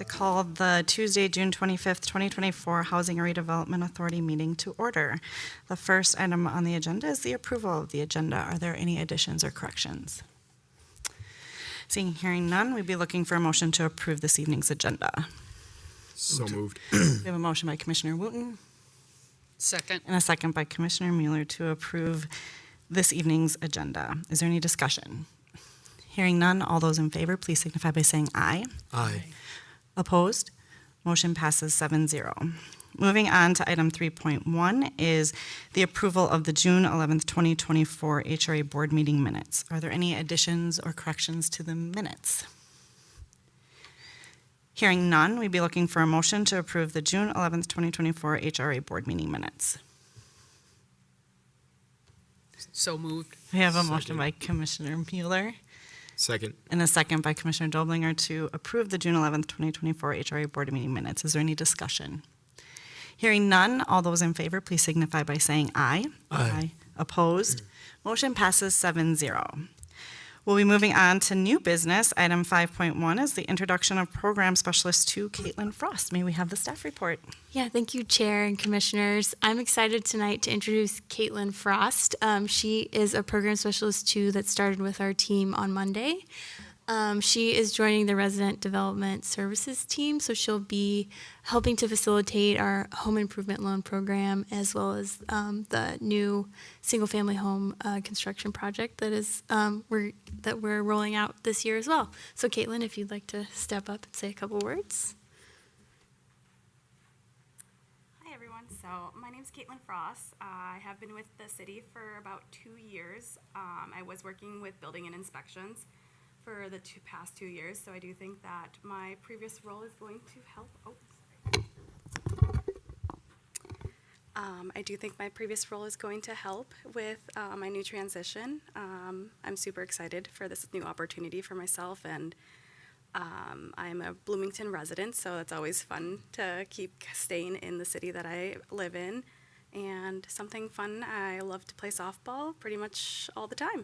call the Tuesday, June 25th, 2024 Housing and Redevelopment Authority meeting to order. The first item on the agenda is the approval of the agenda. Are there any additions or corrections? Seeing hearing none, we'd be looking for a motion to approve this evening's agenda. So moved. We have a motion by Commissioner Wooten. Second. And a second by Commissioner Mueller to approve this evening's agenda. Is there any discussion? Hearing none, all those in favor, please signify by saying aye. Aye. Opposed? Motion passes 7-0. Moving on to item 3.1 is the approval of the June 11th, 2024 HRA board meeting minutes. Are there any additions or corrections to the minutes? Hearing none, we'd be looking for a motion to approve the June 11th, 2024 HRA board meeting minutes. So moved. We have a motion Second. by Commissioner Mueller Second. and a second by Commissioner Doblinger to approve the June 11th, 2024 HRA board meeting minutes. Is there any discussion? Hearing none, all those in favor, please signify by saying aye. Aye. Opposed? Motion passes 7-0. We'll be moving on to new business. Item 5.1 is the introduction of Program Specialist 2, Kaitlin Frost. May we have the staff report? Yeah, thank you, Chair and Commissioners. I'm excited tonight to introduce Kaitlin Frost. She is a Program Specialist 2 that started with our team on Monday. She is joining the Resident Development Services team, so she'll be helping to facilitate our home improvement loan program as well as the new single-family home construction project that is we're rolling out this year as well. So, Kaitlin, if you'd like to step up and say a couple words. Hi everyone, so my name is Kaitlin Frost. I have been with the city for about 2 years. I was working with building and inspections for the past 2 years, so I do think that my previous role is going to help. I do think my previous role is going to help with my new transition. I'm super excited for this new opportunity for myself, and I'm a Bloomington resident, so it's always fun to keep staying in the city that I live in. And something fun, I love to play softball pretty much all the time.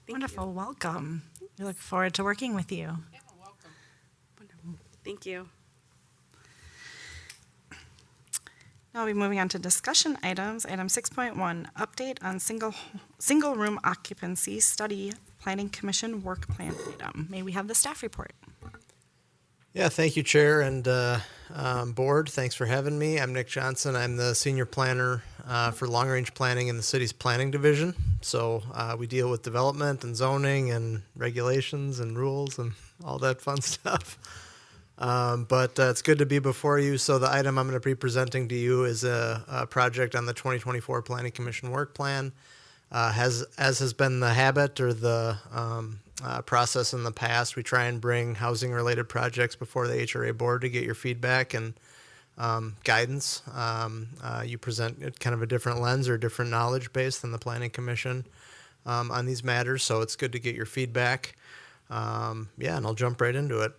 Wonderful. Welcome. We look forward to working with you. Yeah, welcome. Wonderful. Thank you. Now we'll be moving on to discussion items. Item 6.1, update on single room occupancy study planning commission work plan item. May we have the staff report? Yeah, thank you, Chair and Board. Thanks for having me. I'm Nick Johnson. I'm the Senior Planner for Long Range Planning in the city's Planning Division. So we deal with development and zoning and regulations and rules and all that fun stuff. But it's good to be before you. So the item I'm going to be presenting to you is a project on the 2024 Planning Commission Work Plan. As has been the habit or the process in the past, we try and bring housing-related projects before the HRA board to get your feedback and guidance. You present kind of a different lens or different knowledge base than the Planning Commission on these matters, so it's good to get your feedback. And I'll jump right into it.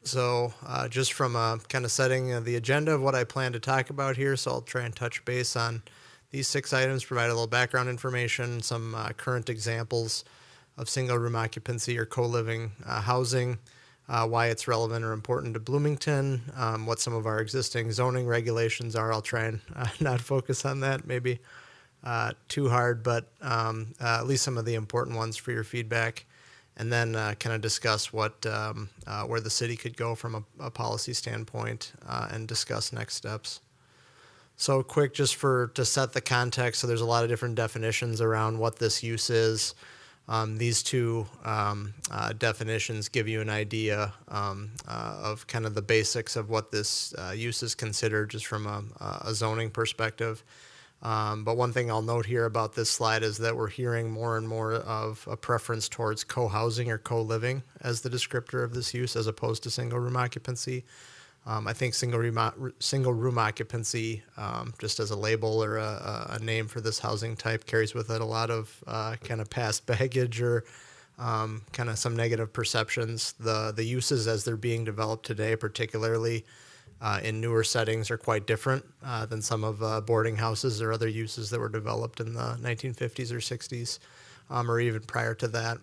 So just from kind of setting the agenda of what I plan to talk about here, so I'll try and touch base on these 6 items, provide a little background information, some current examples of single-room occupancy or co-living housing, why it's relevant or important to Bloomington, what some of our existing zoning regulations are. I'll try and not focus on that maybe too hard, but at least some of the important ones for your feedback, and then kind of discuss what where the city could go from a policy standpoint and discuss next steps. So quick, just to set the context, so there's a lot of different definitions around what this use is. These 2 definitions give you an idea of kind of the basics of what this use is considered just from a zoning perspective. But one thing I'll note here about this slide is that we're hearing more and more of a preference towards co-housing or co-living as the descriptor of this use as opposed to single-room occupancy. I think single room occupancy, just as a label or a name for this housing type, carries with it a lot of kind of past baggage or kind of some negative perceptions. The uses as they're being developed today, particularly in newer settings, are quite different than some of boarding houses or other uses that were developed in the 1950s or 60s or even prior to that.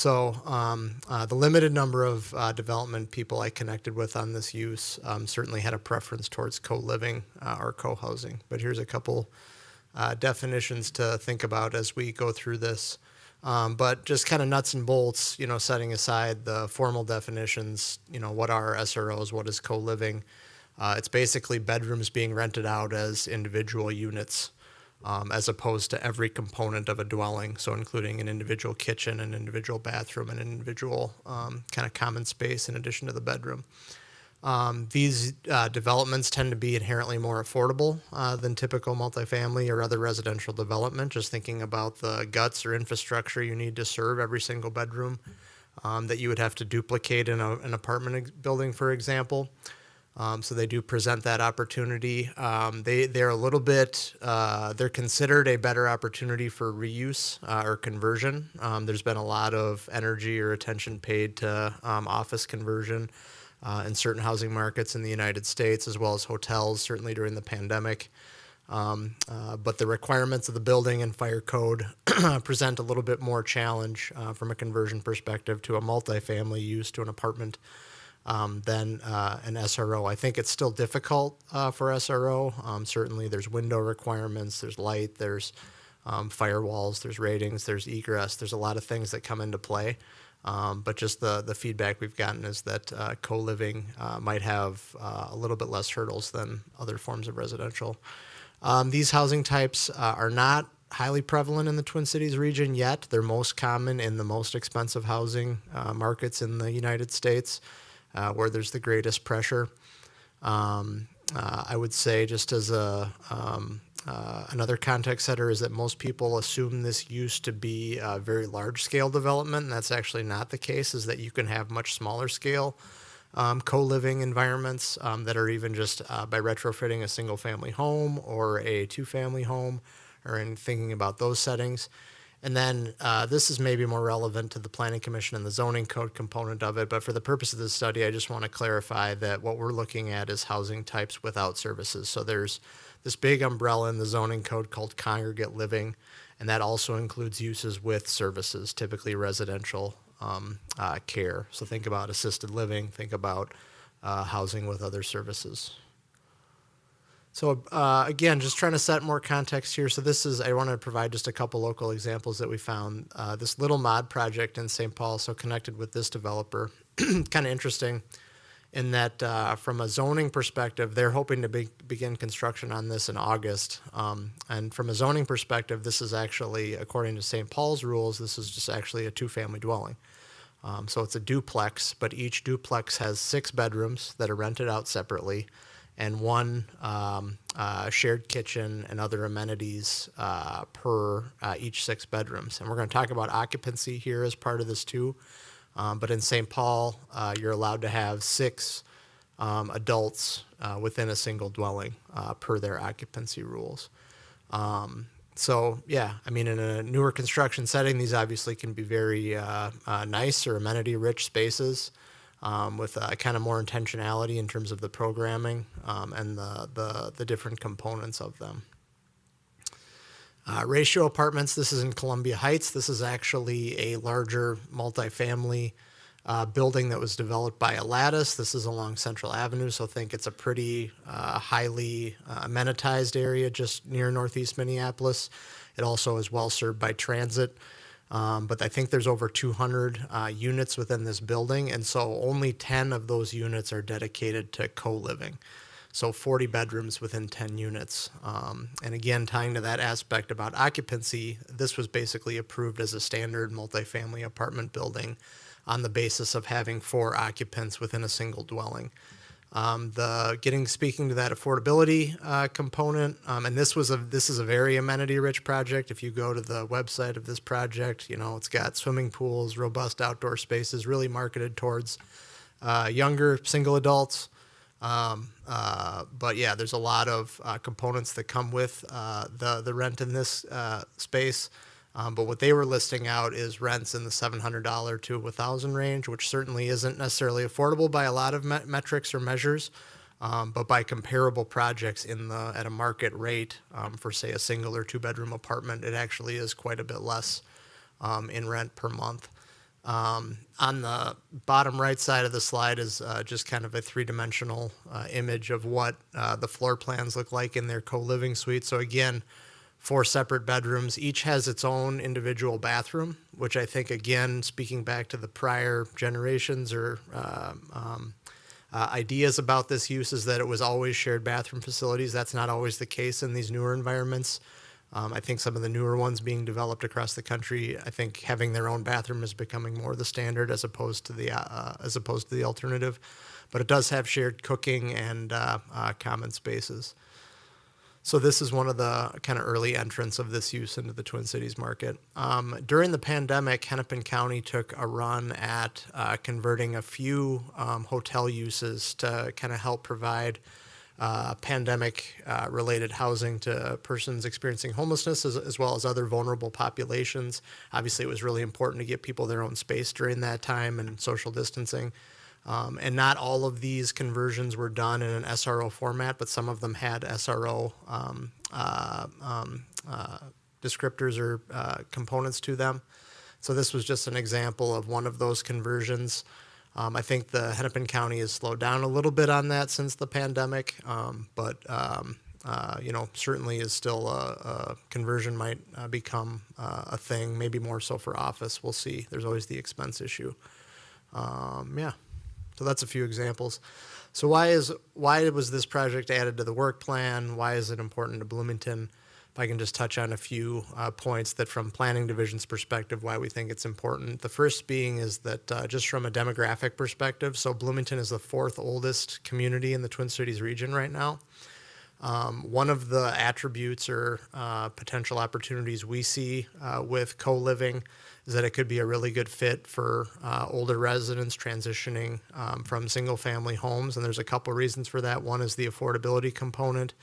The limited number of development people I connected with on this use certainly had a preference towards co-living or co-housing. But here's a couple definitions to think about as we go through this. But just kind of nuts and bolts, setting aside the formal definitions, what are SROs, what is co-living? It's basically bedrooms being rented out as individual units, as opposed to every component of a dwelling, so including an individual kitchen, an individual bathroom, and an individual kind of common space in addition to the bedroom. These developments tend to be inherently more affordable than typical multifamily or other residential development, just thinking about the guts or infrastructure you need to serve every single bedroom that you would have to duplicate in an apartment building, for example. So they do present that opportunity. They're a little bit, they're considered a better opportunity for reuse or conversion. There's been a lot of energy or attention paid to office conversion in certain housing markets in the United States, as well as hotels, certainly during the pandemic. But the requirements of the building and fire code present a little bit more challenge from a conversion perspective to a multifamily use to an apartment than an SRO. I think it's still difficult for SRO. Certainly there's window requirements, there's light, there's firewalls, there's ratings, there's egress, there's a lot of things that come into play. But just the feedback we've gotten is that co-living might have a little bit less hurdles than other forms of residential. These housing types are not highly prevalent in the Twin Cities region yet. They're most common in the most expensive housing markets in the United States, where there's the greatest pressure. I would say, just as another context setter, is that most people assume this used to be a very large scale development, and that's actually not the case, is that you can have much smaller scale co-living environments that are even just by retrofitting a single family home or a two-family home, or in thinking about those settings. And then this is maybe more relevant to the Planning Commission and the zoning code component of it, but for the purpose of this study, I just want to clarify that what we're looking at is housing types without services. So there's this big umbrella in the zoning code called congregate living, and that also includes uses with services, typically residential care. So think about assisted living, think about housing with other services. So again, just trying to set more context here. So I want to provide just a couple local examples that we found. This little mod project in St. Paul, so connected with this developer, kind of interesting in that from a zoning perspective, they're hoping to begin construction on this in August. And from a zoning perspective, this is actually, according to St. Paul's rules, this is just actually a two-family dwelling. So it's a duplex, but each duplex has 6 bedrooms that are rented out separately, and one shared kitchen and other amenities per each 6 bedrooms. And we're going to talk about occupancy here as part of this too. But in St. Paul, you're allowed to have 6 adults within a single dwelling per their occupancy rules. So yeah, I mean, in a newer construction setting, these obviously can be very nice or amenity-rich spaces. With kind of more intentionality in terms of the programming and the different components of them. Ratio apartments, this is in Columbia Heights. This is actually a larger multifamily building that was developed by Lattice. This is along Central Avenue, so think it's a pretty highly amenitized area just near Northeast Minneapolis. It also is well served by transit. But I think there's over 200 units within this building, and so only 10 of those units are dedicated to co-living. So 40 bedrooms within 10 units. And again, tying to that aspect about occupancy, this was basically approved as a standard multifamily apartment building on the basis of having 4 occupants within a single dwelling. Speaking to that affordability component, and this is a very amenity-rich project. If you go to the website of this project, it's got swimming pools, robust outdoor spaces, really marketed towards younger single adults. But yeah, there's a lot of components that come with the rent in this space. But what they were listing out is rents in the $700 to $1,000 range, which certainly isn't necessarily affordable by a lot of metrics or measures, but by comparable projects at a market rate for, say, a single or 2-bedroom apartment, it actually is quite a bit less in rent per month. On the bottom right side of the slide is just kind of a three-dimensional image of what the floor plans look like in their co-living suite. So again, 4 separate bedrooms. Each has its own individual bathroom, which I think, again, speaking back to the prior generations or ideas about this use, is that it was always shared bathroom facilities. That's not always the case in these newer environments. I think some of the newer ones being developed across the country, I think having their own bathroom is becoming more the standard as opposed to the alternative. But it does have shared cooking and common spaces. So this is one of the kind of early entrants of this use into the Twin Cities market. During the pandemic, Hennepin County took a run at converting a few hotel uses to kind of help provide pandemic-related housing to persons experiencing homelessness as well as other vulnerable populations. Obviously, it was really important to get people their own space during that time and social distancing. And not all of these conversions were done in an SRO format, but some of them had SRO descriptors or components to them. So this was just an example of one of those conversions. I think the Hennepin County has slowed down a little bit on that since the pandemic, but certainly is still a conversion might become a thing, maybe more so for office. We'll see. There's always the expense issue. So that's a few examples. So why was this project added to the work plan? Why is it important to Bloomington? If I can just touch on a few points that from planning division's perspective, why we think it's important. The first being is that just from a demographic perspective, so Bloomington is the 4th oldest community in the Twin Cities region right now. One of the attributes or potential opportunities we see with co-living is that it could be a really good fit for older residents transitioning from single-family homes, and there's a couple reasons for that. One is the affordability component,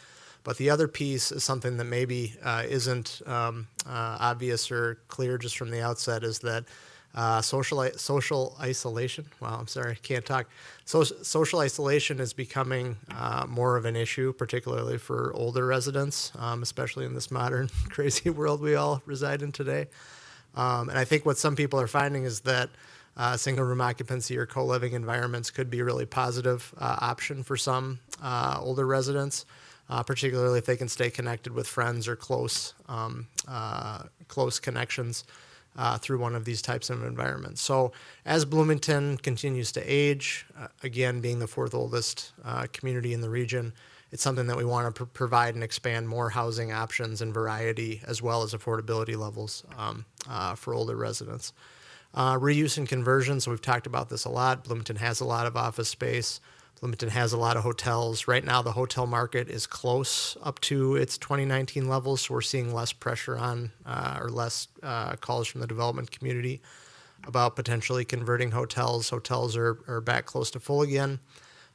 but the other piece is something that maybe isn't obvious or clear just from the outset, is that social isolation. Wow, I'm sorry, can't talk. Social isolation is becoming more of an issue, particularly for older residents, especially in this modern, crazy world we all reside in today. And I think what some people are finding is that single-room occupancy or co-living environments could be a really positive option for some older residents, particularly if they can stay connected with friends or close connections through one of these types of environments. So as Bloomington continues to age, again, being the 4th oldest community in the region, it's something that we want to provide and expand more housing options and variety as well as affordability levels for older residents. Reuse and conversion, so we've talked about this a lot. Bloomington has a lot of office space. Bloomington has a lot of hotels. Right now, the hotel market is close up to its 2019 levels, so we're seeing less pressure on or less calls from the development community about potentially converting hotels. Hotels are back close to full again.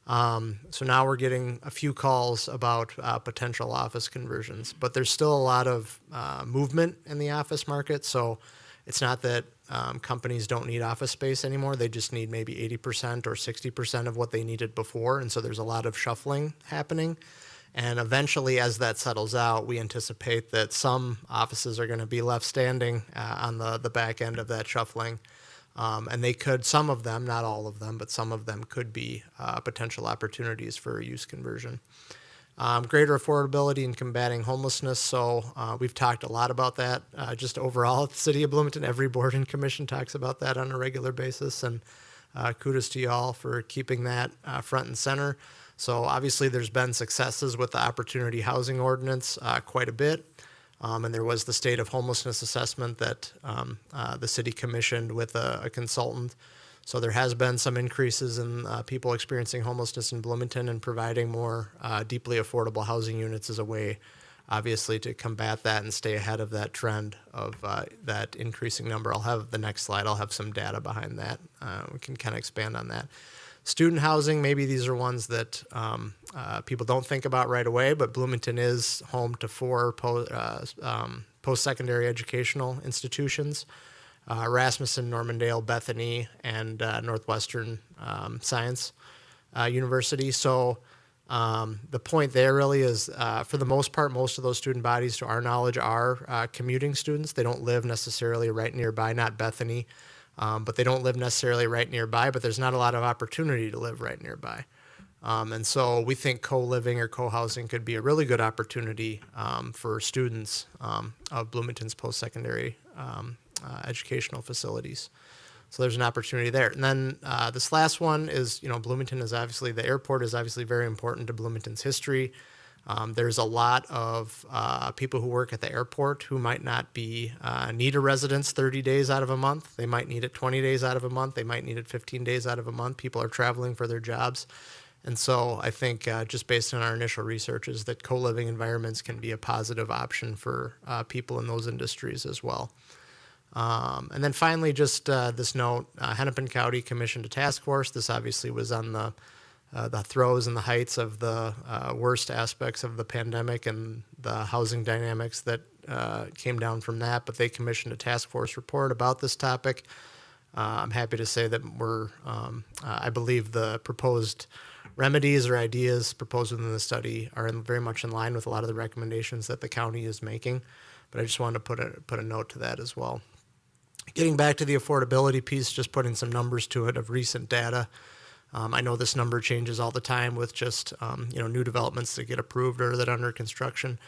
So now we're getting a few calls about potential office conversions, but there's still a lot of movement in the office market. So it's not that companies don't need office space anymore. They just need maybe 80% or 60% of what they needed before. And so there's a lot of shuffling happening. And eventually, as that settles out, we anticipate that some offices are going to be left standing on the back end of that shuffling. And they could, some of them, not all of them, but some of them could be potential opportunities for use conversion. Greater affordability in combating homelessness. So we've talked a lot about that just overall at the City of Bloomington. Every board and commission talks about that on a regular basis. And kudos to you all for keeping that front and center. So obviously there's been successes with the Opportunity Housing Ordinance quite a bit. And there was the state of homelessness assessment that the city commissioned with a consultant. So there has been some increases in people experiencing homelessness in Bloomington, and providing more deeply affordable housing units is a way, obviously, to combat that and stay ahead of that trend of that increasing number. I'll have the next slide. I'll have some data behind that. We can kind of expand on that. Student housing, maybe these are ones that people don't think about right away, but Bloomington is home to 4 post-secondary educational institutions. Rasmussen, Normandale, Bethany, and Northwestern Science University. So the point there really is, for the most part, most of those student bodies, to our knowledge, are commuting students. They don't live necessarily right nearby, not Bethany. but they don't live necessarily right nearby, but there's not a lot of opportunity to live right nearby. And so we think co-living or co-housing could be a really good opportunity for students of Bloomington's post-secondary educational facilities. So there's an opportunity there. And then this last one is, Bloomington is obviously, the airport is obviously very important to Bloomington's history. There's a lot of people who work at the airport who might not be need a residence 30 days out of a month. They might need it 20 days out of a month. They might need it 15 days out of a month. People are traveling for their jobs. And so I think just based on our initial research is that co-living environments can be a positive option for people in those industries as well. And then finally, just this note, Hennepin County commissioned a task force. This obviously was on the throes and the heights of the worst aspects of the pandemic and the housing dynamics that came down from that. But they commissioned a task force report about this topic. I'm happy to say that I believe the proposed remedies or ideas proposed within the study are very much in line with a lot of the recommendations that the county is making. But I just wanted to put a note to that as well. Getting back to the affordability piece, just putting some numbers to it of recent data. I know this number changes all the time with just new developments that get approved or that are under construction.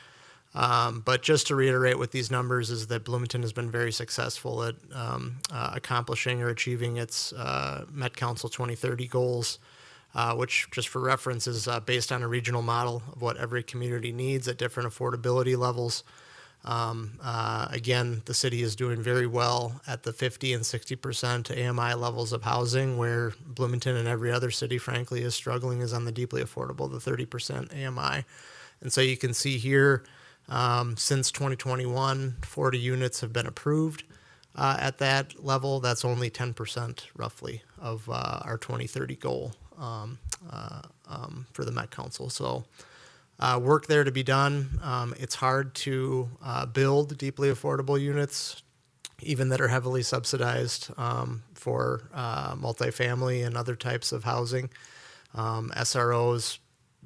But just to reiterate with these numbers is that Bloomington has been very successful at accomplishing or achieving its Met Council 2030 goals, which just for reference is based on a regional model of what every community needs at different affordability levels. Again, the city is doing very well at the 50 and 60% AMI levels of housing, where Bloomington and every other city, frankly, is struggling is on the deeply affordable, the 30% AMI. And so you can see here, since 2021, 40 units have been approved at that level. That's only 10% roughly of our 2030 goal for the Met Council. So work there to be done. It's hard to build deeply affordable units, even that are heavily subsidized for multifamily and other types of housing. SROs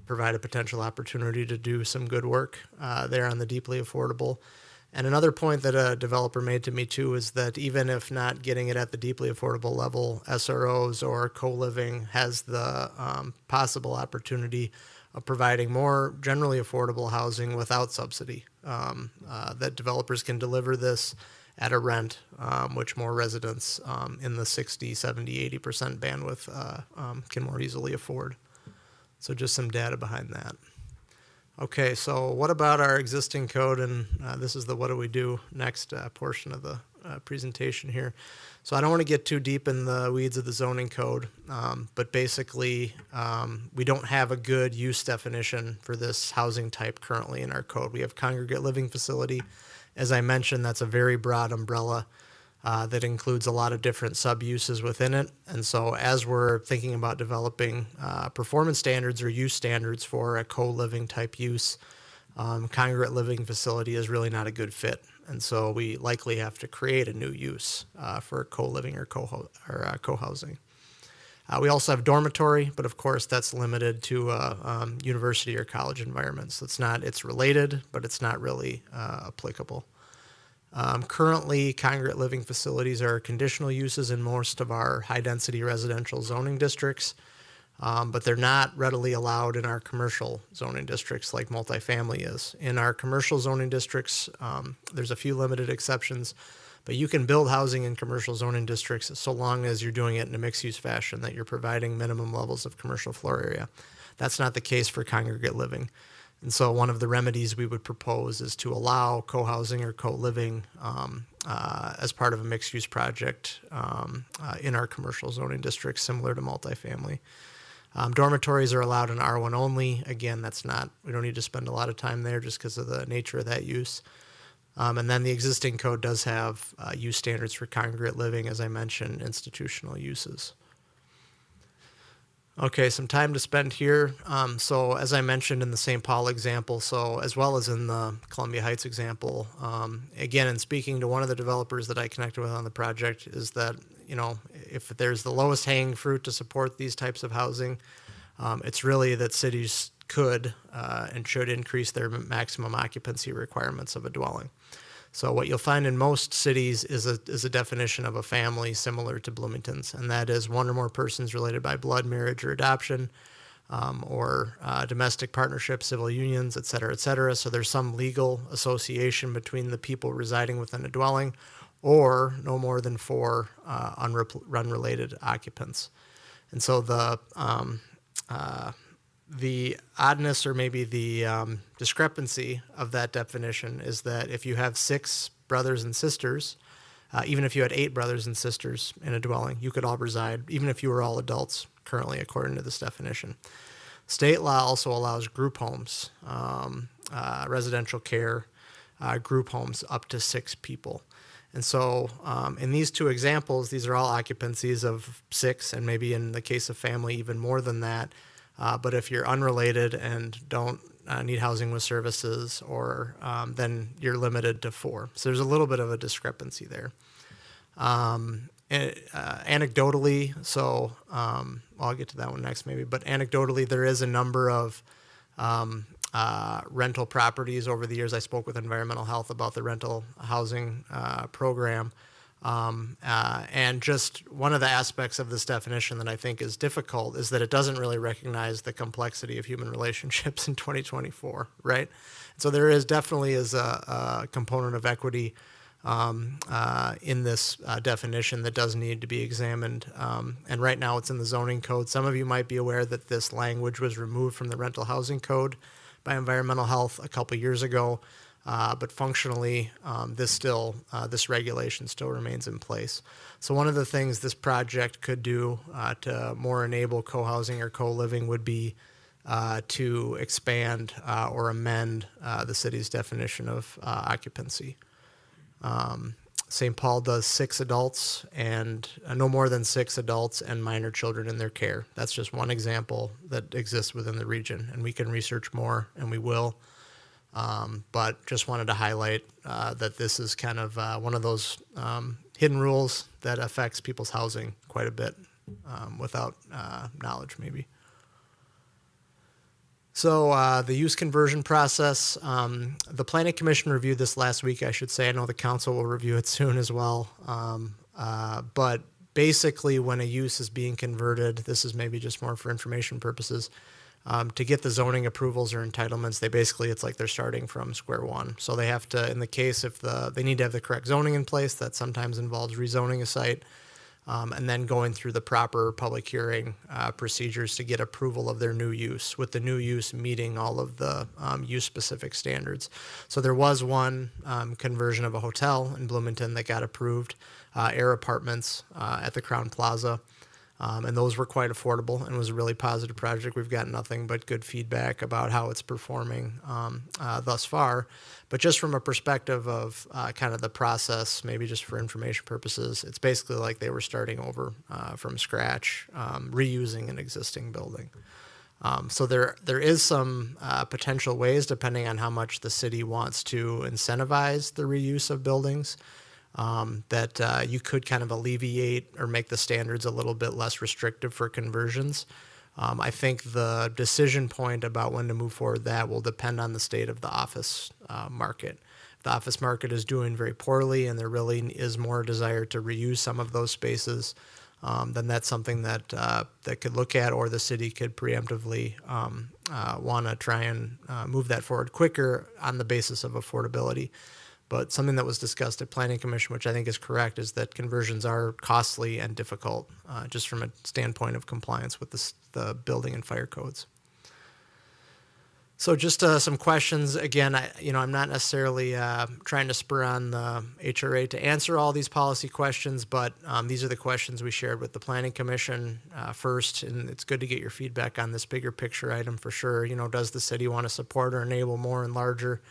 provide a potential opportunity to do some good work there on the deeply affordable. And another point that a developer made to me too is that even if not getting it at the deeply affordable level, SROs or co-living has the possible opportunity of providing more generally affordable housing without subsidy, that developers can deliver this at a rent, which more residents in the 60, 70, 80% bandwidth can more easily afford. So just some data behind that. Okay, so what about our existing code? And this is the what do we do next portion of the presentation here. So I don't want to get too deep in the weeds of the zoning code, but basically we don't have a good use definition for this housing type currently in our code. We have congregate living facility. As I mentioned, that's a very broad umbrella that includes a lot of different sub-uses within it. And so as we're thinking about developing performance standards or use standards for a co-living type use, congregate living facility is really not a good fit. And so we likely have to create a new use for co-living or co-housing. We also have dormitory, but of course that's limited to university or college environments. It's related, but it's not really applicable. Currently, congregate living facilities are conditional uses in most of our high-density residential zoning districts, but they're not readily allowed in our commercial zoning districts like multifamily is. In our commercial zoning districts, there's a few limited exceptions, but you can build housing in commercial zoning districts so long as you're doing it in a mixed-use fashion, that you're providing minimum levels of commercial floor area. That's not the case for congregate living. And so one of the remedies we would propose is to allow co-housing or co-living as part of a mixed-use project in our commercial zoning districts, similar to multifamily. Dormitories are allowed in R1 only. Again, we don't need to spend a lot of time there just because of the nature of that use. And then the existing code does have use standards for congregate living, as I mentioned, institutional uses. Okay, some time to spend here. So as I mentioned in the St. Paul example, so as well as in the Columbia Heights example, again, in speaking to one of the developers that I connected with on the project, is that, if there's the lowest hanging fruit to support these types of housing, it's really that cities could and should increase their maximum occupancy requirements of a dwelling. So what you'll find in most cities is a definition of a family similar to Bloomington's, and that is one or more persons related by blood, marriage, or adoption, or domestic partnership, civil unions, et cetera, et cetera. So there's some legal association between the people residing within a dwelling, or no more than 4 unrelated occupants. And so the oddness, or maybe the discrepancy of that definition, is that if you have 6 brothers and sisters, even if you had 8 brothers and sisters in a dwelling, you could all reside, even if you were all adults currently, according to this definition. State law also allows group homes, residential care, group homes up to 6 people. And so in these 2 examples, these are all occupancies of 6, and maybe in the case of family, even more than that. But if you're unrelated and don't need housing with services, or then you're limited to 4. So there's a little bit of a discrepancy there. Anecdotally, so I'll get to that one next maybe, but anecdotally, there is a number of rental properties over the years. I spoke with environmental health about the rental housing program. And just one of the aspects of this definition that I think is difficult is that it doesn't really recognize the complexity of human relationships in 2024, right? So there is definitely a component of equity in this definition that does need to be examined. And right now it's in the zoning code. Some of you might be aware that this language was removed from the rental housing code by environmental health a couple years ago. But functionally, this regulation still remains in place. So one of the things this project could do to more enable co-housing or co-living would be to expand or amend the city's definition of occupancy. St. Paul does 6 adults and no more than 6 adults and minor children in their care. That's just one example that exists within the region, and we can research more, and we will. But just wanted to highlight that this is kind of one of those hidden rules that affects people's housing quite a bit without knowledge, maybe. So the use conversion process, the Planning Commission reviewed this last week, I should say. I know the council will review it soon as well. But basically, when a use is being converted, this is maybe just more for information purposes, to get the zoning approvals or entitlements, it's like they're starting from square one. So they have to, in the case if they need to have the correct zoning in place, that sometimes involves rezoning a site, and then going through the proper public hearing procedures to get approval of their new use, with the new use meeting all of the use-specific standards. So there was one conversion of a hotel in Bloomington that got approved, Air Apartments at the Crown Plaza. And those were quite affordable and was a really positive project. We've gotten nothing but good feedback about how it's performing thus far. But just from a perspective of kind of the process, maybe just for information purposes, it's basically like they were starting over from scratch, reusing an existing building. So there is some potential ways, depending on how much the city wants to incentivize the reuse of buildings, that you could kind of alleviate or make the standards a little bit less restrictive for conversions. I think the decision point about when to move forward that will depend on the state of the office market. If the office market is doing very poorly and there really is more desire to reuse some of those spaces, then that's something that could look at, or the city could preemptively want to try and move that forward quicker on the basis of affordability. But something that was discussed at Planning Commission, which I think is correct, is that conversions are costly and difficult, just from a standpoint of compliance with the building and fire codes. So just some questions. Again, I'm not necessarily trying to spur on the HRA to answer all these policy questions, but these are the questions we shared with the Planning Commission first, and it's good to get your feedback on this bigger picture item for sure. Does the city want to support or enable more and larger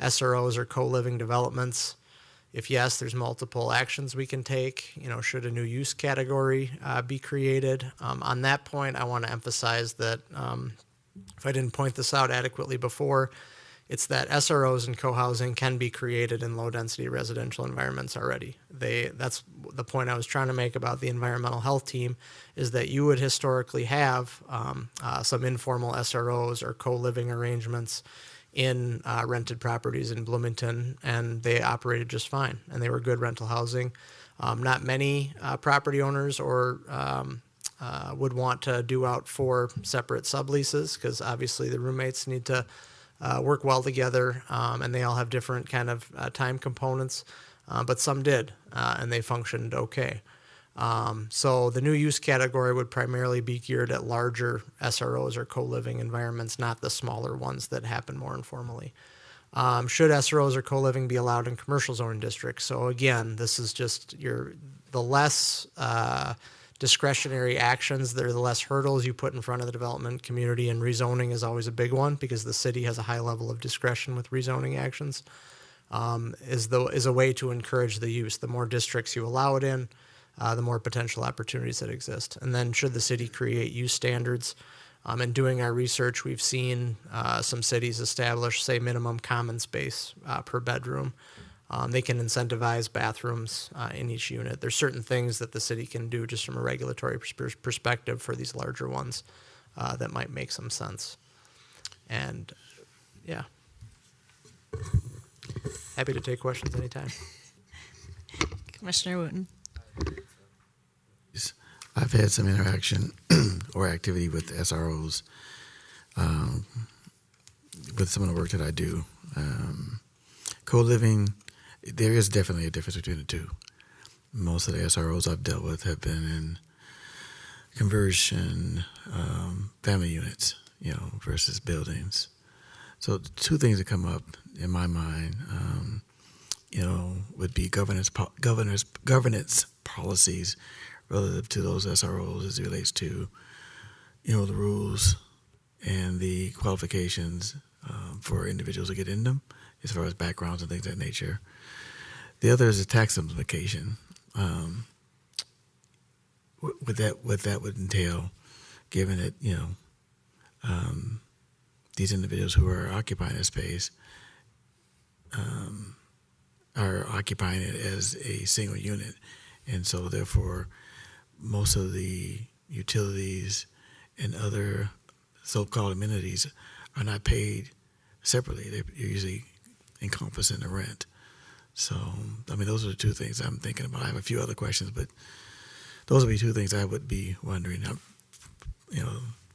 SROs or co-living developments? If yes, there's multiple actions we can take. Should a new use category be created? On that point, I want to emphasize that if I didn't point this out adequately before, it's that SROs and co-housing can be created in low-density residential environments already. That's the point I was trying to make about the environmental health team, is that you would historically have some informal SROs or co-living arrangements in rented properties in Bloomington, and they operated just fine, and they were good rental housing. Not many property owners would want to do out 4 separate subleases, because obviously the roommates need to work well together, and they all have different kind of time components, but some did, and they functioned okay. So the new use category would primarily be geared at larger SROs or co-living environments, not the smaller ones that happen more informally. Should SROs or co-living be allowed in commercial zoning districts? So again, this is just the less discretionary actions, the less hurdles you put in front of the development community, and rezoning is always a big one because the city has a high level of discretion with rezoning actions, is a way to encourage the use. The more districts you allow it in, the more potential opportunities that exist. And then should the city create use standards? In doing our research, we've seen some cities establish, say, minimum common space per bedroom. They can incentivize bathrooms in each unit. There's certain things that the city can do just from a regulatory perspective for these larger ones that might make some sense. And yeah, happy to take questions anytime. Commissioner Wooten. I've had some interaction or activity with SROs with some of the work that I do. Co-living, there is definitely a difference between the two. Most of the SROs I've dealt with have been in conversion, family units, versus buildings. So the 2 things that come up in my mind, would be governance policies relative to those SROs as it relates to, the rules and the qualifications for individuals to get in them, as far as backgrounds and things of that nature. The other is a tax implication. What that would entail, given that these individuals who are occupying a space are occupying it as a single unit, and so therefore most of the utilities and other so-called amenities are not paid separately. They're usually encompassed in the rent. So, those are the 2 things I'm thinking about. I have a few other questions, but those would be 2 things I would be wondering.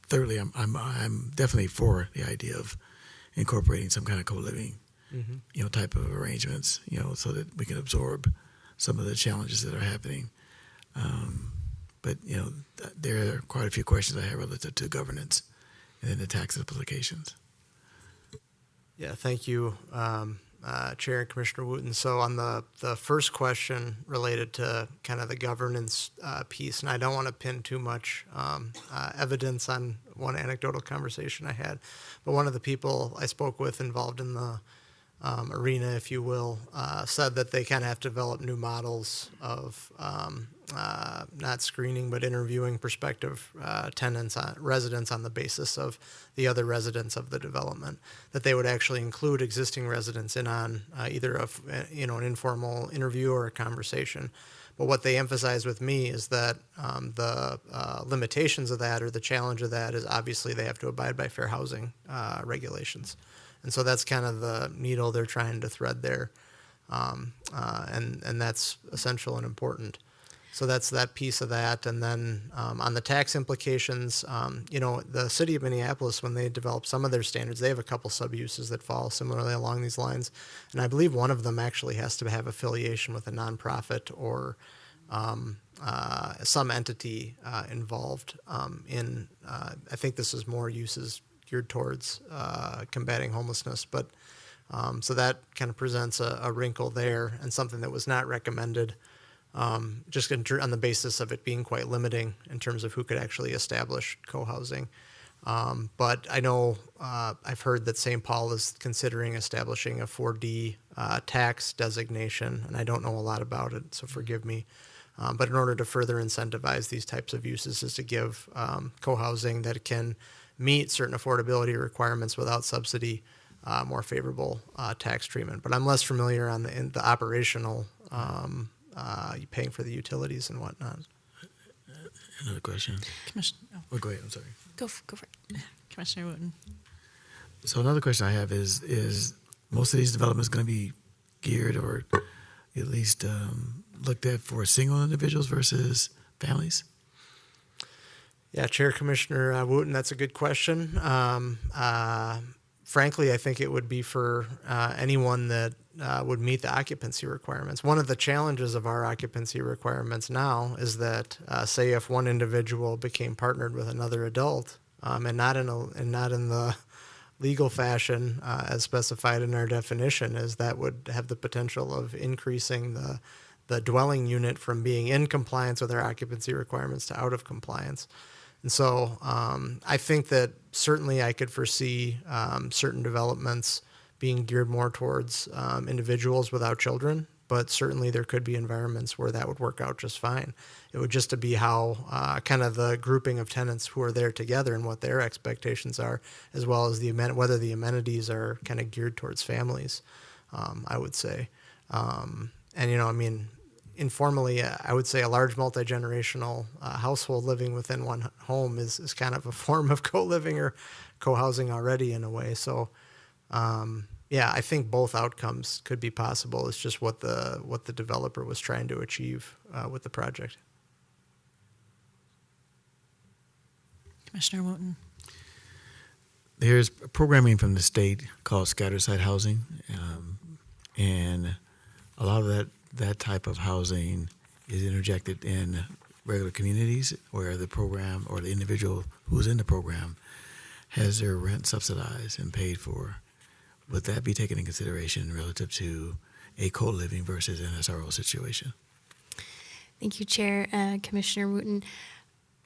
Thirdly, I'm definitely for the idea of incorporating some kind of co-living, type of arrangements, so that we can absorb some of the challenges that are happening. But there are quite a few questions I have relative to governance and then the tax implications. Yeah, thank you, Chair and Commissioner Wooten. So on the first question related to kind of the governance piece, and I don't want to pin too much evidence on one anecdotal conversation I had, but one of the people I spoke with involved in the arena, if you will, said that they kind of have to develop new models of not screening but interviewing prospective residents on the basis of the other residents of the development. That they would actually include existing residents in on either an informal interview or a conversation. But what they emphasize with me is that the limitations of that, or the challenge of that, is obviously they have to abide by fair housing regulations. And so that's kind of the needle they're trying to thread there. And that's essential and important. So that's that piece of that. And then on the tax implications, the city of Minneapolis, when they develop some of their standards, they have a couple sub-uses that fall similarly along these lines. And I believe one of them actually has to have affiliation with a nonprofit or some entity involved in, I think this is more uses geared towards combating homelessness. But so that kind of presents a wrinkle there, and something that was not recommended just on the basis of it being quite limiting in terms of who could actually establish co-housing. But I know I've heard that St. Paul is considering establishing a 4D tax designation, and I don't know a lot about it, so forgive me. But in order to further incentivize these types of uses is to give co-housing that can meet certain affordability requirements without subsidy more favorable tax treatment. But I'm less familiar on the operational paying for the utilities and whatnot. Another question. Commissioner, Oh, go ahead. I'm sorry. go for it. Commissioner Wooten. So another question I have is most of these developments going to be geared or at least looked at for single individuals versus families? Yeah, Chair Commissioner Wooten, that's a good question. Frankly, I think it would be for anyone that would meet the occupancy requirements. One of the challenges of our occupancy requirements now is that, say, if one individual became partnered with another adult, and not in the legal fashion as specified in our definition, is that would have the potential of increasing the dwelling unit from being in compliance with our occupancy requirements to out of compliance. And so I think that certainly I could foresee certain developments being geared more towards individuals without children, but certainly there could be environments where that would work out just fine. It would just to be how kind of the grouping of tenants who are there together and what their expectations are, as well as whether the amenities are kind of geared towards families, I would say. And, I mean, informally, I would say a large multi-generational household living within one home is kind of a form of co-living or co-housing already in a way. So, yeah, I think both outcomes could be possible. It's just what the developer was trying to achieve with the project. Commissioner Wooten. There's programming from the state called scatter site housing, and a lot of that type of housing is interjected in regular communities where the program or the individual who's in the program has their rent subsidized and paid for. Would that be taken in consideration relative to a co-living versus an SRO situation? Thank you, Chair, Commissioner Wooten.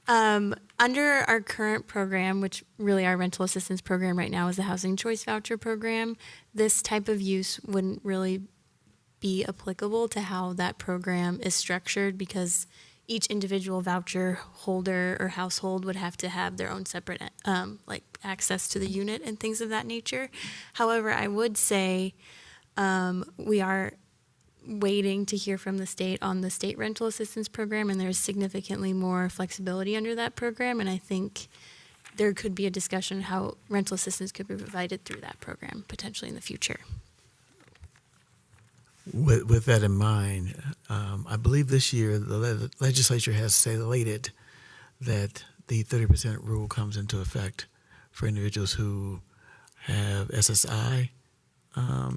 Under our current program, which really our rental assistance program right now is the Housing Choice Voucher Program, this type of use wouldn't really be applicable to how that program is structured because each individual voucher holder or household would have to have their own separate like access to the unit and things of that nature. However, I would say we are waiting to hear from the state on the state rental assistance program, and there's significantly more flexibility under that program, and I think there could be a discussion how rental assistance could be provided through that program potentially in the future. With that in mind, I believe this year the legislature has stated that the 30% rule comes into effect for individuals who have SSI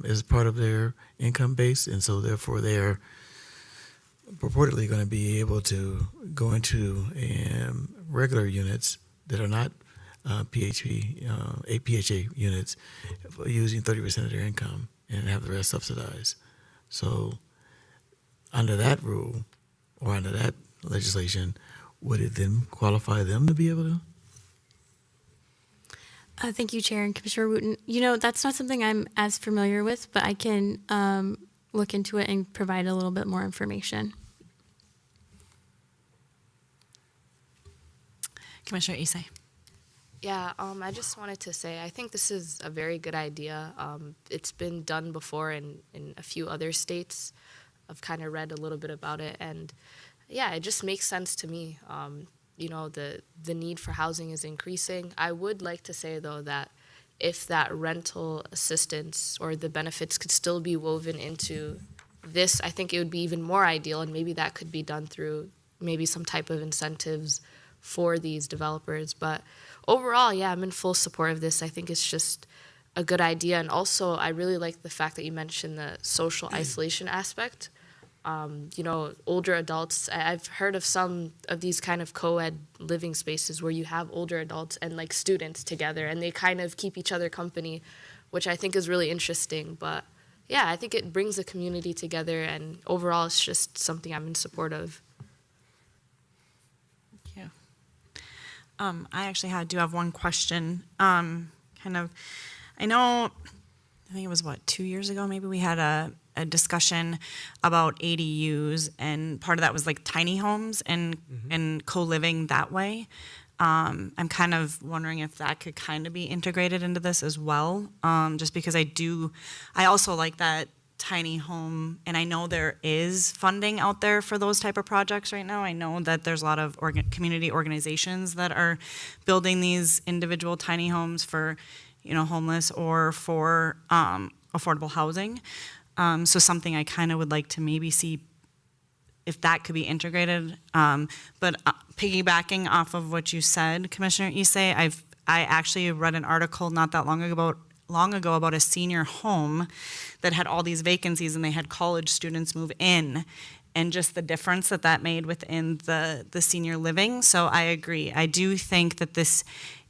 as part of their income base, and so therefore they're purportedly going to be able to go into regular units that are not PHA units using 30% of their income and have the rest subsidized. So under that rule or under that legislation, would it then qualify them to be able to? Thank you, Chair and Commissioner Wooten. That's not something I'm as familiar with, but I can look into it and provide a little bit more information. Commissioner Isay. Yeah, I just wanted to say I think this is a very good idea. It's been done before in a few other states. I've kind of read a little bit about it, and yeah, it just makes sense to me. The need for housing is increasing. I would like to say, though, that if that rental assistance or the benefits could still be woven into this, I think it would be even more ideal, and maybe that could be done through maybe some type of incentives for these developers. But overall, yeah, I'm in full support of this. I think it's just a good idea. And also, I really like the fact that you mentioned the social isolation aspect. Older adults, I've heard of some of these kind of co-ed living spaces where you have older adults and like students together and they kind of keep each other company, which I think is really interesting. But yeah, I think it brings the community together, and overall it's just something I'm in support of. Thank you. I actually do have one question. I know, I think it was 2 years ago, maybe we had a discussion about ADUs, and part of that was like tiny homes and co-living that way. I'm kind of wondering if that could kind of be integrated into this as well, just because I also like that tiny home, and I know there is funding out there for those type of projects right now. I know that there's a lot of community organizations that are building these individual tiny homes for homeless or for affordable housing. So something I kind of would like to maybe see if that could be integrated. But piggybacking off of what you said, Commissioner Issei, I actually read an article not that long ago about a senior home that had all these vacancies, and they had college students move in, and just the difference that made within the senior living. So I agree. I do think that this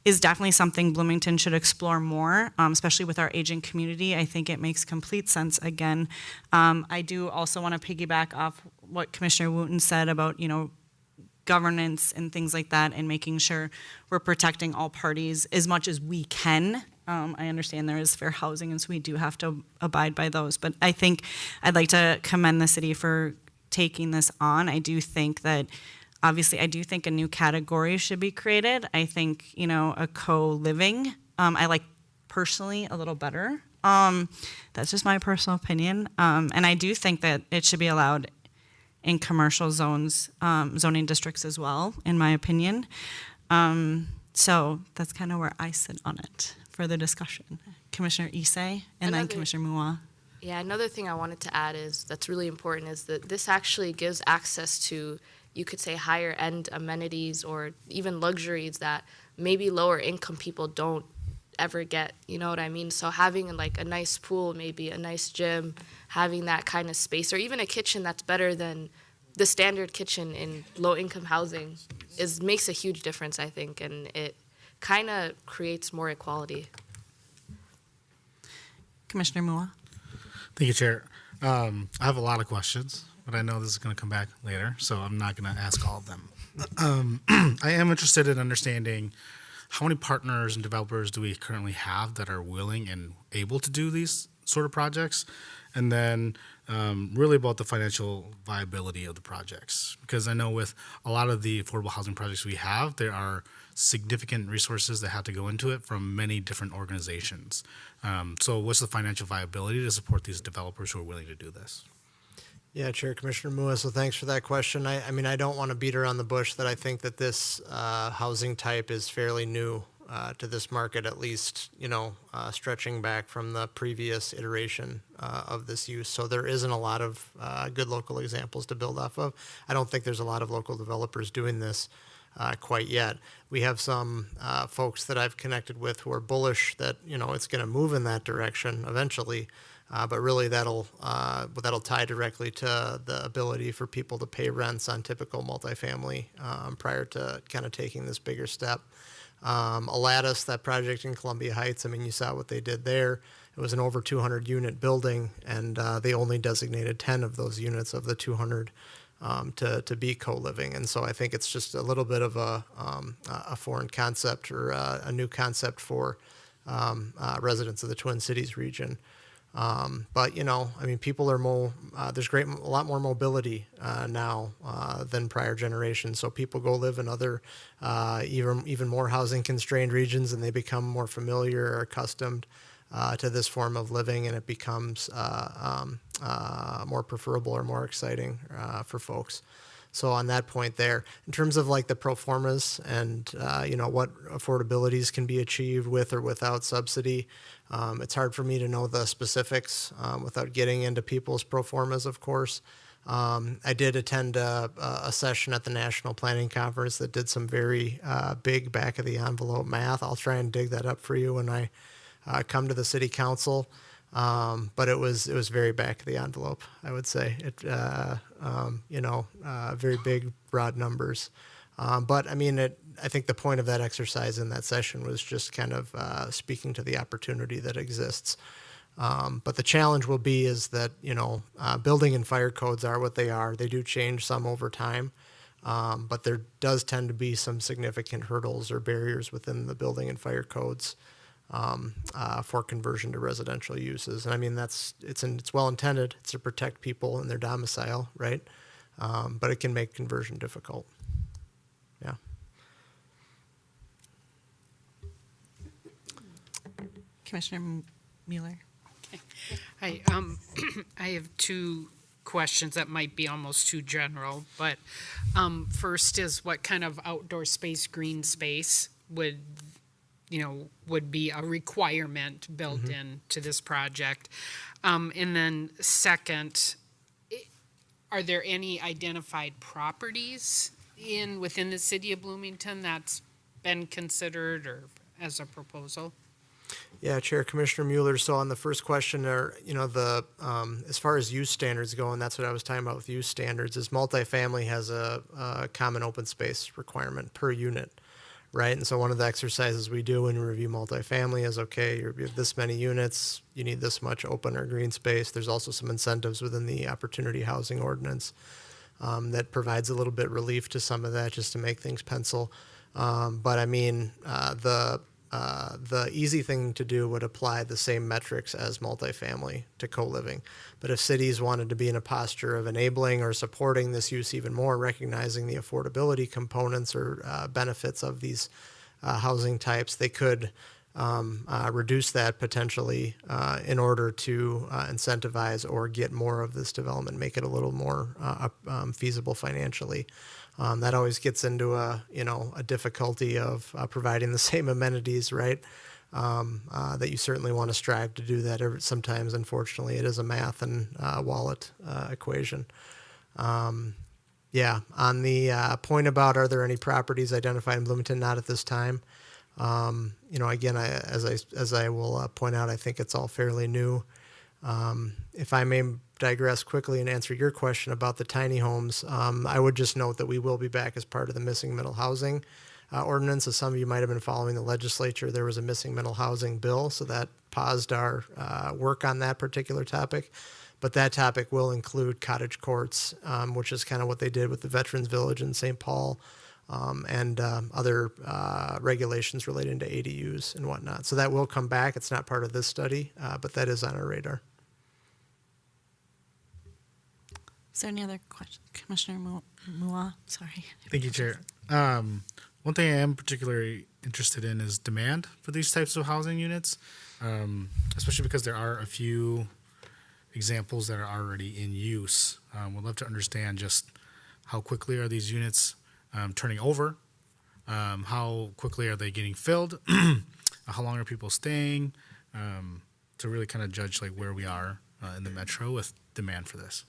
is definitely something Bloomington should explore more, especially with our aging community. I think it makes complete sense again. I do also want to piggyback off what Commissioner Wooten said about, governance and things like that, and making sure we're protecting all parties as much as we can. I understand there is fair housing, and so we do have to abide by those. But I think I'd like to commend the city for taking this on. I do think that, obviously, I do think a new category should be created. I think, a co-living, I like personally a little better. That's just my personal opinion. And I do think that it should be allowed in commercial zones, zoning districts as well, in my opinion. So that's kind of where I sit on it for the discussion. Commissioner Issei and then Commissioner Mua. Yeah, another thing I wanted to add that's really important is that this actually gives access to, you could say, higher end amenities or even luxuries that maybe lower income people don't ever get, you know what I mean? So having like a nice pool, maybe a nice gym, having that kind of space, or even a kitchen that's better than the standard kitchen in low income housing makes a huge difference, I think, and it kind of creates more equality. Commissioner Mua. Thank you, Chair. I have a lot of questions, but I know this is going to come back later, so I'm not going to ask all of them. I am interested in understanding how many partners and developers do we currently have that are willing and able to do these sort of projects, and then really about the financial viability of the projects. Because I know with a lot of the affordable housing projects we have, there are significant resources that have to go into it from many different organizations. So what's the financial viability to support these developers who are willing to do this? Yeah, Chair, Commissioner Mua, so thanks for that question. I mean, I don't want to beat around the bush that I think that this housing type is fairly new to this market, at least, stretching back from the previous iteration of this use. So there isn't a lot of good local examples to build off of. I don't think there's a lot of local developers doing this quite yet. We have some folks that I've connected with who are bullish that, it's going to move in that direction eventually. But really, that'll tie directly to the ability for people to pay rents on typical multifamily prior to kind of taking this bigger step. Aladdis, that project in Columbia Heights, I mean, you saw what they did there. It was an over 200 unit building, and they only designated 10 of those units of the 200 to be co-living. And so I think it's just a little bit of a foreign concept or a new concept for residents of the Twin Cities region. But I mean, people are there's a lot more mobility now than prior generations. So people go live in other, even more housing constrained regions, and they become more familiar or accustomed to this form of living, and it becomes more preferable or more exciting for folks. So on that point there, in terms of like the pro formas and, what affordabilities can be achieved with or without subsidy, it's hard for me to know the specifics without getting into people's pro formas, of course. I did attend a session at the National Planning Conference that did some very big back of the envelope math. I'll try and dig that up for you when I come to the city council. But it was very back of the envelope, I would say. Very big, broad numbers. But I mean, I think the point of that exercise in that session was just kind of speaking to the opportunity that exists. But the challenge will be is that, building and fire codes are what they are. They do change some over time. But there does tend to be some significant hurdles or barriers within the building and fire codes for conversion to residential uses. And I mean, it's well intended. It's to protect people in their domicile, right? But it can make conversion difficult. Yeah. Commissioner Mueller. I have two questions that might be almost too general, but first is what kind of outdoor space, green space would would be a requirement built in to this project. And then second, are there any identified properties within the city of Bloomington that's been considered or as a proposal? Yeah, Chair Commissioner Mueller. So on the first question, as far as use standards go, and that's what I was talking about with use standards, is multifamily has a common open space requirement per unit, right? And so one of the exercises we do when we review multifamily is, okay, you have this many units, you need this much open or green space. There's also some incentives within the Opportunity Housing Ordinance that provides a little bit relief to some of that just to make things pencil. But I mean, the easy thing to do would apply the same metrics as multifamily to co-living. But if cities wanted to be in a posture of enabling or supporting this use even more, recognizing the affordability components or benefits of these housing types, they could reduce that potentially in order to incentivize or get more of this development, make it a little more feasible financially. That always gets into a difficulty of providing the same amenities, right? That you certainly want to strive to do that. Sometimes, unfortunately, it is a math and wallet equation. Yeah, on the point about are there any properties identified in Bloomington? Not at this time. Again, as I will point out, I think it's all fairly new. If I may digress quickly and answer your question about the tiny homes, I would just note that we will be back as part of the missing middle housing ordinance. As some of you might have been following the legislature, there was a missing middle housing bill, so that paused our work on that particular topic. But that topic will include cottage courts, which is kind of what they did with the Veterans Village in St. Paul, and other regulations relating to ADUs and whatnot. So that will come back. It's not part of this study, but that is on our radar. Is there any other questions? Commissioner Mua? Sorry. Thank you, Chair. One thing I am particularly interested in is demand for these types of housing units, especially because there are a few examples that are already in use. We'd love to understand just how quickly are these units turning over, how quickly are they getting filled, how long are people staying, to really kind of judge like where we are in the metro with demand for this.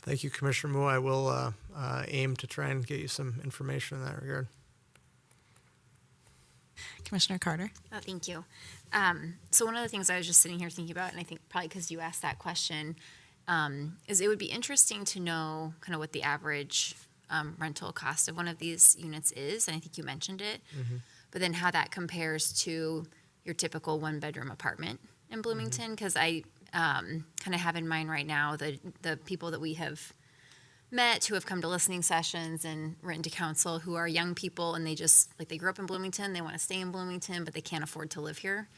Thank you, Commissioner Moore. I will aim to try and get you some information in that regard. Commissioner Carter? Thank you. So one of the things I was just sitting here thinking about, and I think probably because you asked that question, is it would be interesting to know kind of what the average rental cost of one of these units is, and I think you mentioned it, but then how that compares to your typical one-bedroom apartment in Bloomington, because I kind of have in mind right now the people that we have met who have come to listening sessions and written to council who are young people and they just, like they grew up in Bloomington, they want to stay in Bloomington, but they can't afford to live here,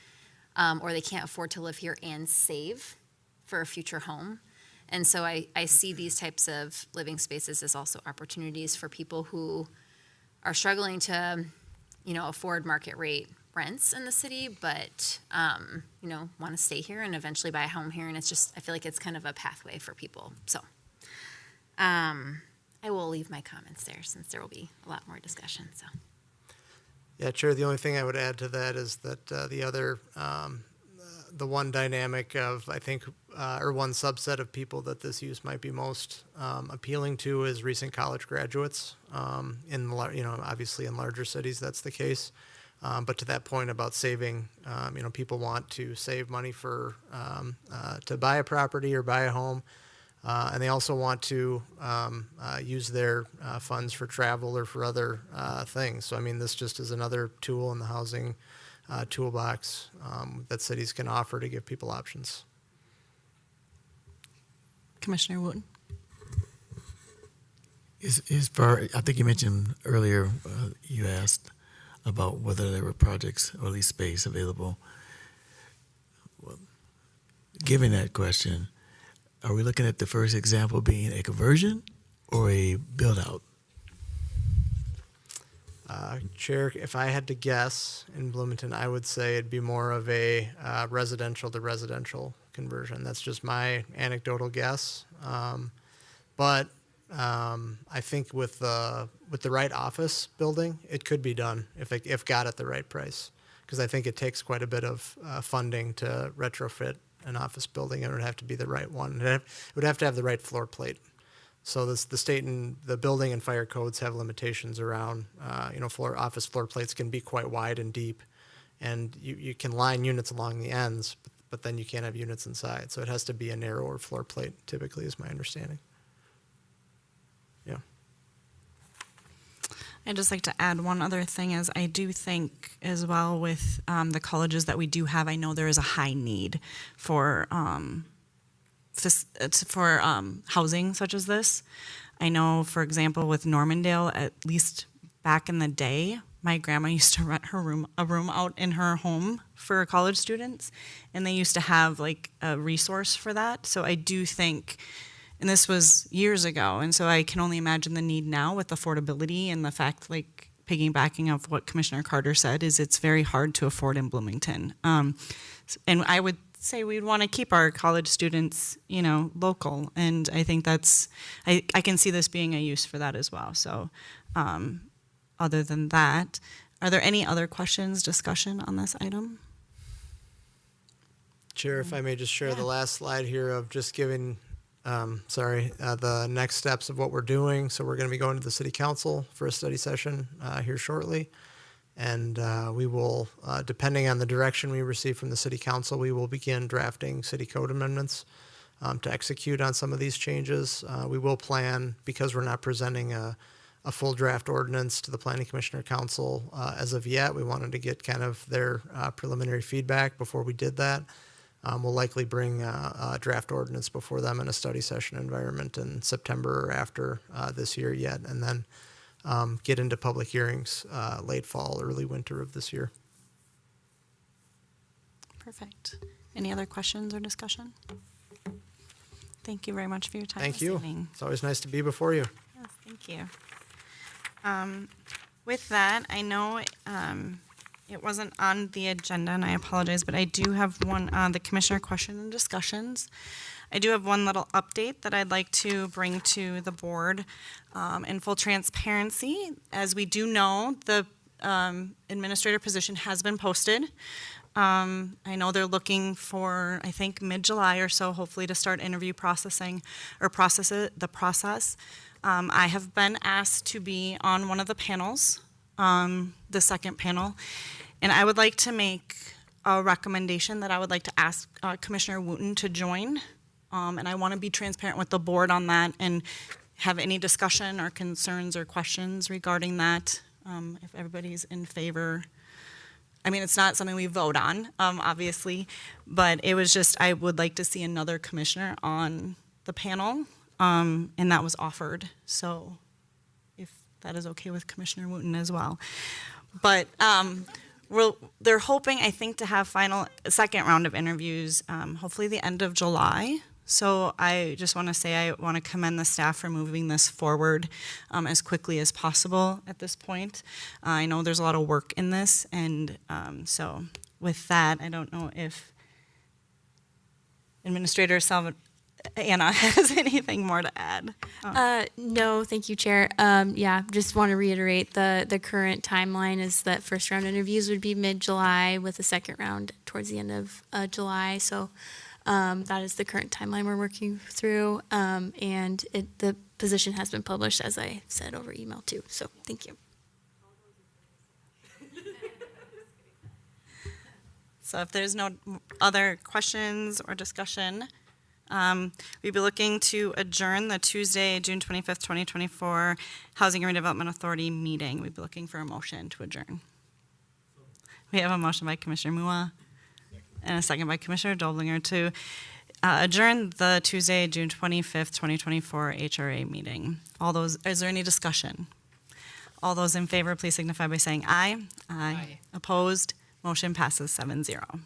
or they can't afford to live here and save for a future home. And so I see these types of living spaces as also opportunities for people who are struggling to, afford market rate rents in the city, but, want to stay here and eventually buy a home here. And it's just, I feel like it's kind of a pathway for people. So I will leave my comments there since there will be a lot more discussion. So. Yeah, Chair, the only thing I would add to that is that the one dynamic of, I think, or one subset of people that this use might be most appealing to is recent college graduates. Obviously in larger cities that's the case. But to that point about saving, people want to save money for to buy a property or buy a home, and they also want to use their funds for travel or for other things. So, this just is another tool in the housing toolbox that cities can offer to give people options. Commissioner Wooten? I think you mentioned earlier, you asked about whether there were projects or at least space available. Well, given that question, are we looking at the first example being a conversion or a build-out? Chair, if I had to guess in Bloomington, I would say it'd be more of a residential to residential conversion. That's just my anecdotal guess. But I think with the right office building, it could be done if got at the right price. Because I think it takes quite a bit of funding to retrofit an office building, and it would have to be the right one. It would have to have the right floor plate. So the state and the building and fire codes have limitations around, office floor plates can be quite wide and deep, and you can line units along the ends, but then you can't have units inside. So it has to be a narrower floor plate, typically, is my understanding. Yeah. I'd just like to add one other thing is I do think as well with the colleges that we do have, I know there is a high need for housing such as this. I know, for example, with Normandale, at least back in the day, my grandma used to rent a room out in her home for college students, and they used to have like a resource for that. So I do think, and this was years ago, and so I can only imagine the need now with affordability and the fact, like piggybacking of what Commissioner Carter said, is it's very hard to afford in Bloomington. And I would say we'd want to keep our college students, local, and I think I can see this being a use for that as well. So other than that, are there any other questions, discussion on this item? Chair, if I may just share the last slide here of just giving, the next steps of what we're doing. So we're going to be going to the City Council for a study session here shortly. And we will, depending on the direction we receive from the City Council, we will begin drafting city code amendments to execute on some of these changes. We will plan, because we're not presenting a full draft ordinance to the Planning Commissioner Council as of yet. We wanted to get kind of their preliminary feedback before we did that. We'll likely bring a draft ordinance before them in a study session environment in September or after this year yet, and then get into public hearings late fall, early winter of this year. Perfect. Any other questions or discussion? Thank you very much for your time. Thank this you. evening. It's always nice to be before you. Yes, thank you. With that, I know it wasn't on the agenda, and I apologize, but I do have one on the commissioner question and discussions. I do have one little update that I'd like to bring to the board in full transparency. As we do know, the administrator position has been posted. I know they're looking for, I think, mid-July or so, hopefully, to start interview processing or the process. I have been asked to be on one of the panels, the second panel, and I would like to make a recommendation that I would like to ask Commissioner Wooten to join, and I want to be transparent with the board on that and have any discussion or concerns or questions regarding that, if everybody's in favor. I mean, it's not something we vote on, obviously, but it was just, I would like to see another commissioner on the panel, and that was offered. So if that is okay with Commissioner Wooten as well. But they're hoping, I think, to have second round of interviews, hopefully the end of July. So I just want to say I want to commend the staff for moving this forward as quickly as possible at this point. I know there's a lot of work in this, and so with that, I don't know if Administrator Anna has anything more to add. No, thank you, Chair. Just want to reiterate the current timeline is that first round interviews would be mid-July with the second round towards the end of July. So that is the current timeline we're working through. And the position has been published, as I said, over email too. So thank you. So if there's no other questions or discussion, we'd be looking to adjourn the Tuesday, June 25th, 2024 Housing and Redevelopment Authority meeting. We'd be looking for a motion to adjourn. We have a motion by Commissioner Mua and a second by Commissioner Doblinger to adjourn the Tuesday, June 25th, 2024 HRA meeting. Is there any discussion? All those in favor, please signify by saying aye. Aye. Opposed? Motion passes 7-0.